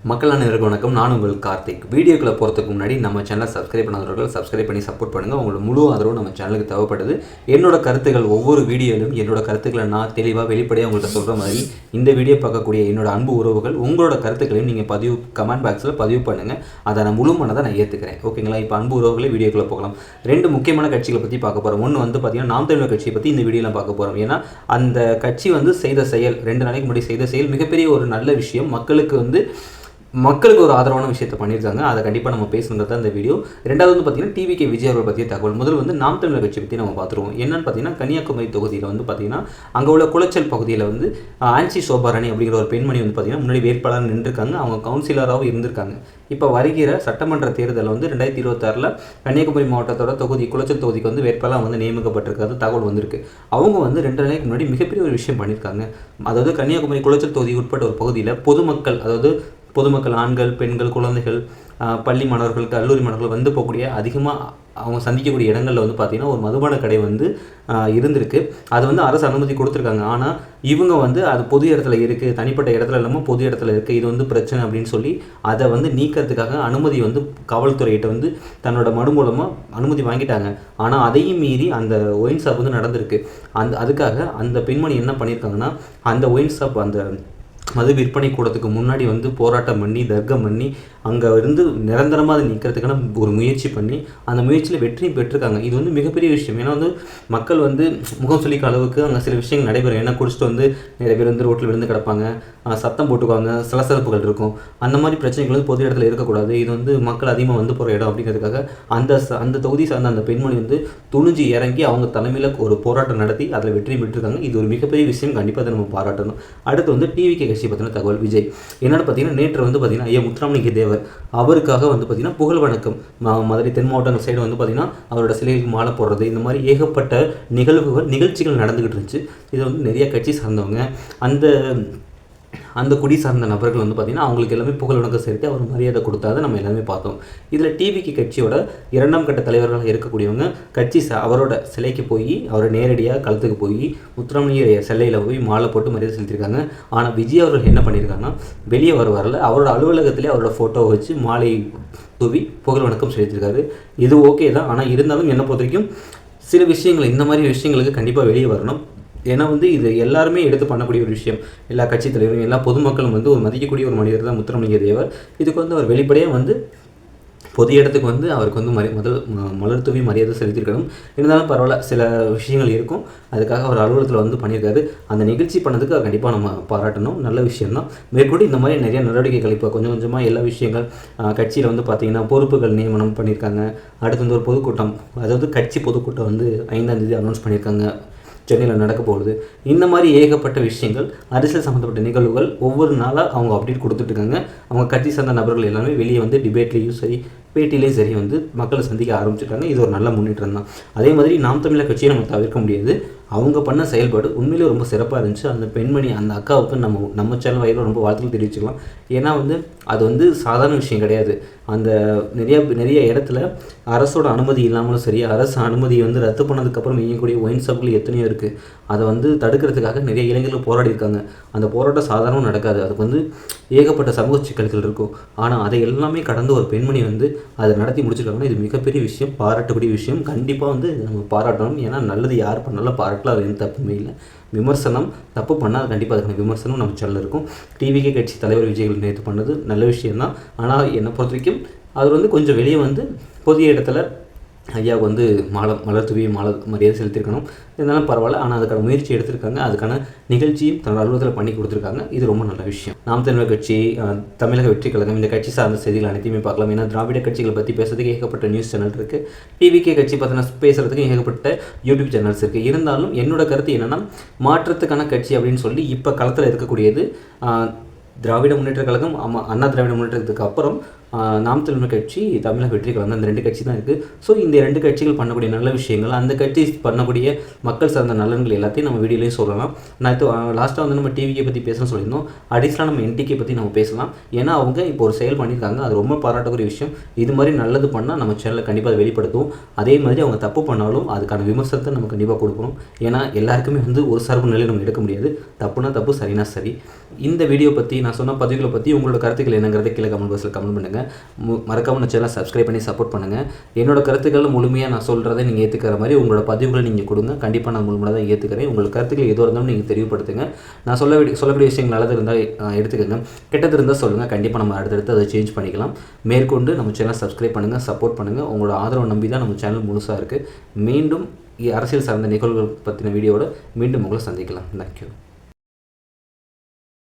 மக்கள் அனைவருக்கும் வணக்கம். நான் உங்கள் கார்த்திக். வீடியோக்களை போகிறதுக்கு முன்னாடி நம்ம சேனலை சப்ஸ்கிரைப் பண்ணாதவர்கள் சப்ஸ்கிரைப் பண்ணி சப்போர்ட் பண்ணுங்கள். உங்களோட முழு ஆதரவு நம்ம சேனலுக்கு தேவைப்படுது. என்னோட கருத்துக்கள் ஒவ்வொரு வீடியோவிலும் என்னோட கருத்துக்களை நான் தெளிவாக வெளிப்படையாக உங்கள்கிட்ட சொல்கிற மாதிரி இந்த வீடியோ பார்க்கக்கூடிய என்னோட அன்பு உறவுகள் உங்களோட கருத்துக்களையும் நீங்கள் கமெண்ட் பாக்ஸில் பதிவு பண்ணுங்கள். அதை நான் முழு மனதை நான் ஏற்றுக்கிறேன். ஓகேங்களா? இப்போ அன்பு உறவுகளை வீடியோக்குள்ளே போகலாம். ரெண்டு முக்கியமான கட்சிகளை பற்றி பார்க்க போகிறோம். ஒன்று வந்து பார்த்தீங்கன்னா நாம் தமிழர் கட்சியை பற்றி இந்த வீடியோவில் பார்க்க போகிறோம். ஏன்னா அந்த கட்சி வந்து செய்த செயல் 2 நாளைக்கு முன்னாடி செய்த செயல் மிகப்பெரிய ஒரு நல்ல விஷயம். மக்களுக்கு ஒரு ஆதரவான விஷயத்தை பண்ணியிருக்காங்க. அதை கண்டிப்பாக நம்ம பேசணுங்கிறது தான் இந்த வீடியோ. ரெண்டாவது வந்து பார்த்தீங்கன்னா டிவிகே விஜய் அவர்கள் பற்றிய தகவல். முதல் வந்து நாம் தமிழர் கட்சி பற்றி நம்ம பார்த்துருவோம். என்னன்னு பார்த்தீங்கன்னா கன்னியாகுமரி தொகுதியில் வந்து பார்த்தீங்கன்னா அங்கே உள்ள குளச்சல் பகுதியில் வந்து ஆன்சி சோபாராணி அப்படிங்கிற ஒரு பெண்மணி வந்து பார்த்தீங்கன்னா முன்னாடி வேட்பாளர் நின்றுருக்காங்க. அவங்க கவுன்சிலராகவும் இருந்திருக்காங்க. இப்போ வருகிற சட்டமன்ற தேர்தலில் வந்து 2026 கன்னியாகுமரி மாவட்டத்தோட குளச்சல் தொகுதிக்கு வந்து வேட்பாளர் வந்து நியமிக்கப்பட்டிருக்காது தகவல் வந்திருக்கு. அவங்க வந்து 2 நாளைக்கு முன்னாடி மிகப்பெரிய ஒரு விஷயம் பண்ணியிருக்காங்க. அதாவது கன்னியாகுமரி குளச்சல் தொகுதிக்கு உட்பட்ட ஒரு பகுதியில் பொதுமக்கள் ஆண்கள், பெண்கள், குழந்தைகள், பள்ளி மாணவர்கள், கல்லூரி மாணவர்கள் வந்து போகக்கூடிய அதிகமாக அவங்க சந்திக்கக்கூடிய இடங்களில் வந்து பார்த்திங்கன்னா ஒரு மதுபான கடை வந்து இருந்திருக்கு. அது வந்து அரசு அனுமதி கொடுத்துருக்காங்க. ஆனால் இவங்க வந்து அது பொது இடத்துல இருக்குது, தனிப்பட்ட இடத்துல இல்லாமல் பொது இடத்துல இருக்குது, இது வந்து பிரச்சனை அப்படின்னு சொல்லி அதை வந்து நீக்கிறதுக்காக அனுமதி வந்து காவல்துறையிட்ட வந்து தன்னோட மனு மூலமாக அனுமதி வாங்கிட்டாங்க. ஆனால் அதையும் மீறி அந்த ஒயின் ஷாப் வந்து நடந்திருக்கு. அதுக்காக அந்த பெண்மணி என்ன பண்ணியிருக்காங்கன்னா அந்த ஒயின் ஷாப் அந்த மது விற்பனை கூடத்துக்கு முன்னாடி வந்து போராட்டம் பண்ணி தர்க்கம் பண்ணி அங்கே இருந்து நிரந்தரமாக அதை நீக்கிறதுக்கான ஒரு முயற்சி பண்ணி அந்த முயற்சியில் வெற்றியும் பெற்றிருக்காங்க. இது வந்து மிகப்பெரிய விஷயம். ஏன்னா வந்து மக்கள் வந்து முகம் சொல்லிக்க அளவுக்கு அங்கே சில விஷயங்கள் நடைபெறும். ஏன்னா குடிச்சிட்டு வந்து நிறைய பேர் வந்து ரோட்டில் விழுந்து கிடப்பாங்க, சத்தம் போட்டுக்குவாங்க, சலசலப்புகள் இருக்கும். அந்த மாதிரி பிரச்சனைகள் வந்து பொது இடத்துல இருக்கக்கூடாது. இது வந்து மக்கள் அதிகமாக வந்து போகிற இடம் அப்படிங்கிறதுக்காக அந்த தொகுதி சார்ந்த அந்த பெண்மணி வந்து துணிஞ்சு இறங்கி அவங்க தலைமையில் ஒரு போராட்டம் நடத்தி அதில் வெற்றியும் பெற்றிருக்காங்க. இது ஒரு மிகப்பெரிய விஷயம். கண்டிப்பாக அதை நம்ம பாராட்டணும். அடுத்து வந்து டிவிகே கட்சி பற்றின தகவல். விஜய் என்னென்னு பார்த்தீங்கன்னா நேற்று வந்து பார்த்தீங்கன்னா ஐயா முத்துராமலிங்க தேவர் அவருக்காக வந்து பார்த்தீங்கன்னா புகழ் வணக்கம் மதுரை தென் மாவட்டங்கள் சைடு வந்து பார்த்தீங்கன்னா அவரோட சிலைக்கு மாலை போடுறது, இந்த மாதிரி ஏகப்பட்ட நிகழ்ச்சிகள் நடந்துகிட்டு இருந்துச்சு. இது வந்து நிறைய கட்சி சார்ந்தவங்க அந்த குடி சார்ந்த நபர்கள் வந்து பார்த்திங்கன்னா அவங்களுக்கு எல்லாமே புகழ் வணக்கம் சேர்த்து அவர் மரியாதை கொடுத்தாத நம்ம எல்லாமே பார்த்தோம். இதில் டிவிகே கட்சியோட 2ஆம் கட்ட தலைவர்களாக இருக்கக்கூடியவங்க அவரோட சிலைக்கு போய் அவரை நேரடியாக களத்துக்கு போய் முத்துராமலிங்க சிலையில் போய் மாலை போட்டு மரியாதை செலுத்தியிருக்காங்க. ஆனால் விஜய் அவர்கள் என்ன பண்ணியிருக்காங்கன்னா வெளியே வரல, அவரோட அலுவலகத்திலே அவரோட ஃபோட்டோவை வச்சு மாலை தூவி புகழ் வணக்கம் செலுத்தியிருக்காரு. இது ஓகே தான். ஆனால் இருந்தாலும் என்னை பொறுத்த வரைக்கும் சில விஷயங்கள் இந்த மாதிரி விஷயங்களுக்கு கண்டிப்பாக வெளியே வரணும். ஏன்னா வந்து இது எல்லாருமே எடுத்து பண்ணக்கூடிய ஒரு விஷயம். எல்லா கட்சி தலைவரும் எல்லா பொதுமக்களும் வந்து ஒரு மதிக்கக்கூடிய ஒரு மனிதர் தான் முத்துராமலிங்க தேவர். இதுக்கு வந்து அவர் வெளிப்படையாக வந்து பொது இடத்துக்கு வந்து அவருக்கு வந்து மலர் தூவி மரியாதை செலுத்தியிருக்கணும். இருந்தாலும் பரவாயில்ல, சில விஷயங்கள் இருக்கும். அதுக்காக அவர் அலுவலகத்தில் வந்து பண்ணியிருக்காரு. அந்த நிகழ்ச்சி பண்ணதுக்கு கண்டிப்பாக நம்ம பாராட்டணும். நல்ல விஷயம்தான். மேற்கொண்டு இந்த மாதிரி நிறைய நடவடிக்கைகள் இப்போ கொஞ்சம் கொஞ்சமாக எல்லா விஷயங்கள் கட்சியில் வந்து பார்த்திங்கன்னா பொறுப்புகள் நியமனம் பண்ணியிருக்காங்க. அடுத்து வந்து ஒரு பொதுக்கூட்டம், அதாவது கட்சி பொதுக்கூட்டம் வந்து 5ஆம் தேதி அனௌன்ஸ் பண்ணியிருக்காங்க, சென்னையில் நடக்க போகுது. இந்த மாதிரி ஏகப்பட்ட விஷயங்கள், அரசியல் சம்மந்தப்பட்ட நிகழ்வுகள் ஒவ்வொரு நாளாக அவங்க அப்டேட் கொடுத்துட்ருக்காங்க. அவங்க கட்சி சார்ந்த நபர்கள் எல்லாமே வெளியே வந்து டிபேட்லேயும் சரி பேட்டிலையும் சரி வந்து மக்களை சந்திக்க ஆரம்பிச்சிருக்காங்க. இது ஒரு நல்ல முன்னேற்றம் தான். அதே மாதிரி நாம் தமிழர் கட்சியை நம்ம தவிர்க்க முடியாது. அவங்க பண்ண செயல்பாடு உண்மையிலே ரொம்ப சிறப்பாக இருந்துச்சு. அந்த பெண்மணி அந்த அக்காவுக்கு நம்ம சேனல் வகையில் ரொம்ப வாழ்த்துக்கள் தெரிவிச்சுக்கலாம். ஏன்னா வந்து அது வந்து சாதாரண விஷயம் கிடையாது. அந்த நிறைய இடத்துல அரசோட அனுமதி இல்லாமலும் சரி, அரசு அனுமதியை வந்து ரத்து பண்ணதுக்கப்புறம் இயங்கக்கூடிய ஒயின் ஷாப்கள் எத்தனையோ இருக்குது. அதை வந்து தடுக்கிறதுக்காக நிறைய இளைஞர்கள் போராடி இருக்காங்க. அந்த போராட்டம் சாதாரணம் நடக்காது. அதுக்கு வந்து ஏகப்பட்ட சமூக சிக்கல்கள் இருக்கும். ஆனால் அதை எல்லாமே கடந்து ஒரு பெண்மணி வந்து அதை நடத்தி முடிச்சிருக்காங்கன்னா இது மிகப்பெரிய விஷயம், பாராட்டக்கூடிய விஷயம். கண்டிப்பாக வந்து நம்ம பாராட்டணும். ஏன்னா நல்லது யார் பண்ணாலும் பாராட்டலாம், அது எந்த தப்புமே இல்லை. விமர்சனம் தப்பு பண்ணால் கண்டிப்பாக அதுக்கான விமர்சனம் நம்ம சேனலில் இருக்கும். டிவிகே கட்சி தலைவர் விஜய் நேற்று பண்ணது நல்ல விஷயம்தான். ஆனால் என்னை பொறுத்த வரைக்கும் அது வந்து கொஞ்சம் வெளியே வந்து பொதிய இடத்துல ஐயாவுக்கு வந்து மலர் தூவி மரியாதை செலுத்தியிருக்கணும். இருந்தாலும் பரவாயில்ல. ஆனால் அதுக்கான முயற்சி எடுத்திருக்காங்க. அதுக்கான நிகழ்ச்சியும் தன்னோட அலுவலகத்தில் பண்ணி கொடுத்துருக்காங்க. இது ரொம்ப நல்ல விஷயம். நாம் தமிழர் கட்சி, தமிழக வெற்றி கழகம், இந்த கட்சி சார்ந்த செய்திகள் அனைத்தையுமே பார்க்கலாம். ஏன்னா திராவிட கட்சிகளை பற்றி பேசுறதுக்கு ஏகப்பட்ட நியூஸ் சேனல் இருக்குது. டிவிகே கட்சி பற்றின பேசுகிறதுக்கு ஏகப்பட்ட யூடியூப் சேனல்ஸ் இருக்குது. இருந்தாலும் என்னோட கருத்து என்னென்னா மாற்றத்துக்கான கட்சி அப்படின்னு சொல்லி இப்போ களத்தில் இருக்கக்கூடியது திராவிட முன்னேற்ற கழகம். அண்ணா திராவிட முன்னேற்றத்துக்கு அப்புறம் நாம் தமிழர் கட்சி, தமிழக வெற்றி கழகம், அந்த 2 கட்சி தான் இருக்குது. ஸோ இந்த 2 கட்சிகள் பண்ணக்கூடிய நல்ல விஷயங்கள், அந்த கட்சி பண்ணக்கூடிய மக்கள் சார்ந்த நலன்கள் எல்லாத்தையும் நம்ம வீடியோலேயே சொல்லலாம். நான் இப்போ லாஸ்ட்டாக வந்து நம்ம டிவியை பற்றி பேசணும்னு சொல்லியிருந்தோம். அடிஷ்னலாக நம்ம என்டிகே பற்றி நம்ம பேசலாம். ஏன்னா அவங்க இப்போ ஒரு செயல் பண்ணியிருக்காங்க, அது ரொம்ப பாராட்டக்கூடிய விஷயம். இது மாதிரி நல்லது பண்ணால் நம்ம சேனலில் கண்டிப்பாக அதை வெளிப்படுத்துவோம். அதே மாதிரி அவங்க தப்பு பண்ணாலும் அதுக்கான விமர்சனத்தை நம்ம கண்டிப்பாக கொடுக்கணும். ஏன்னா எல்லாருக்குமே வந்து ஒரு சார்பு நிலையை நம்ம எடுக்க முடியாது. தப்புனா தப்பு, சரினா சரி. இந்த வீடியோ பற்றி நான் சொன்ன பதிவுகளை பற்றி உங்களோட கருத்துக்கள் என்னங்கிறத கீழே கமெண்ட் பாக்ஸில் கமெண்ட் பண்ணுங்கள். மறக்காமல் நான் சேனலை சப்ஸ்கிரைப் பண்ணி சப்போர்ட் பண்ணுங்கள். என்னோட கருத்துக்கள் முழுமையாக நான் சொல்கிறத நீங்கள் ஏற்றுக்கிற மாதிரி உங்களோட பதிவுகளை நீங்கள் கொடுங்க. கண்டிப்பாக நான் முழுமையாக தான் ஏற்றுக்கிறேன். உங்களோட கருத்துக்கள் எதுவாக இருந்தாலும் நீங்கள் தெரியப்படுத்துங்க. நான் சொல்லக்கூடிய விஷயங்கள் நல்லது இருந்தால் எடுத்துக்கோங்க, கெட்டது இருந்தால் சொல்லுங்கள். கண்டிப்பாக நம்ம அடுத்தடுத்து அதை சேஞ்ச் பண்ணிக்கலாம். மேற்கொண்டு நம்ம சேனலை சப்ஸ்கிரைப் பண்ணுங்கள், சப்போர்ட் பண்ணுங்கள். உங்களோட ஆதரவை நம்பி தான் நம்ம சேனல் முழுசாக இருக்குது. மீண்டும் அரசியல் சார்ந்த நிகழ்வுகள் பற்றின வீடியோவோட மீண்டும் உங்களை சந்திக்கலாம். தேங்க்யூ.